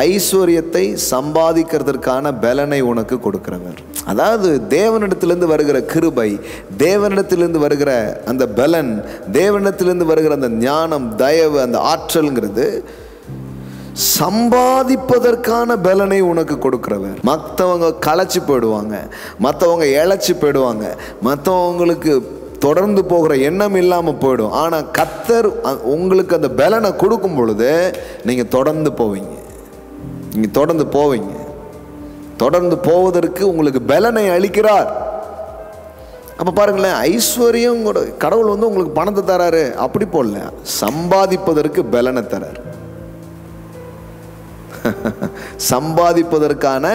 ஐஸ்வர்யத்தை சம்பாதிக்கிறதற்கான பலனை உனக்கு கொடுக்கிறவர். அதாவது தேவனிடத்திலிருந்து வருகிற கிருபை, தேவனிடத்திலிருந்து வருகிற அந்த பலன், தேவனிடத்திலிருந்து வருகிற அந்த ஞானம், தயவு, அந்த ஆற்றல்ங்கிறது சம்பாதிப்பதற்கான பலனை உனக்கு கொடுக்கிறவர். மற்றவங்க களைச்சி போயிடுவாங்க, மற்றவங்க இழைச்சி போயிடுவாங்க, மற்றவங்களுக்கு தொடர்ந்து போகிற எண்ணம் இல்லாமல் போயிடும். ஆனால் கர்த்தர் உங்களுக்கு அந்த பலனை கொடுக்கும் பொழுது நீங்கள் தொடர்ந்து போவீங்க. நீங்கள் தொடர்ந்து போவீங்க. தொடர்ந்து போவதற்கு உங்களுக்கு பலனை அளிக்கிறார். அப்போ பாருங்களேன், ஐஸ்வர்யம் கடவுள் உங்களுக்கு பணத்தை தராரு அப்படி போடல, சம்பாதிப்பதற்கு பலனை தரார். சம்பாதிப்பதற்கான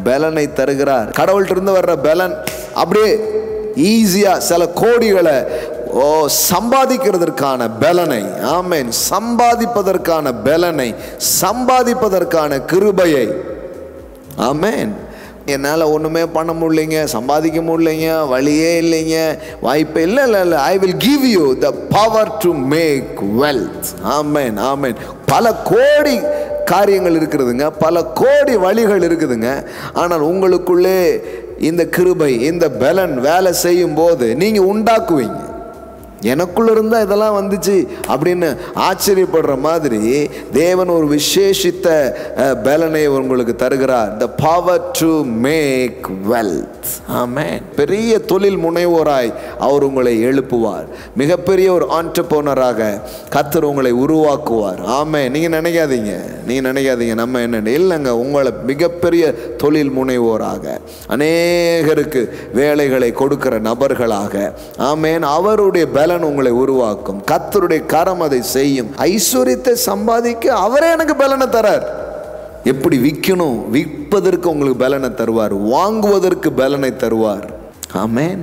பலனை தருகிறார். கடவுள்கிட்ட இருந்து வர்ற பலன் அப்படியே ஈஸியா சில கோடிகளை சம்பாதிக்கிறதற்கான பலனை, ஆமென், சம்பாதிப்பதற்கான பலனை, சம்பாதிப்பதற்கான கிருபையை, ஆமென். என்னால் ஒன்றுமே பண்ண முடியலைங்க, சம்பாதிக்க முடியலைங்க, வழியே இல்லைங்க, வாய்ப்பே இல்லை, இல்லை இல்லை, I will give you the power to make wealth. Amen, amen. பல கோடி காரியங்கள் இருக்குதுங்க, பல கோடி வழிகள் இருக்குதுங்க. ஆனால் உங்களுக்குள்ளே இந்த கிருபை, இந்த பலன் வேலை செய்யும் போது நீங்கள் உண்டாக்குவீங்க. எனக்குள்ள இருந்தா இதெல்லாம் வந்துச்சு அப்படின்னு ஆச்சரியப்படுற மாதிரி தேவன் ஒரு விசேஷித்த பலனை உங்களுக்கு தருகிறார். the power to make wealth. ஆமென். பெரிய தொழில் முனைவோராய் அவர் உங்களை எழுப்புவார். மிகப்பெரிய ஒரு ஆண்டர்பிரனராக கர்த்தர் உங்களை உருவாக்குவார். ஆமென். நீங்க நினைக்காதீங்க நம்ம என்ன இல்லைங்க, உங்களை மிகப்பெரிய தொழில் முனைவோராக, அநேகருக்கு வேலைகளை கொடுக்கிற நபர்களாக, ஆமென், அவருடைய பலன் உங்களை உருவாக்கும். கர்த்தருடைய கரம் அதை செய்யும். ஐஸ்வர்யத்தை சம்பாதிக்க அவரே எனக்கு பலனை தரார். எப்படி விற்கணும், விற்பதற்கு உங்களுக்கு பலனை தருவார், வாங்குவதற்கு பலனை தருவார். ஆமென்.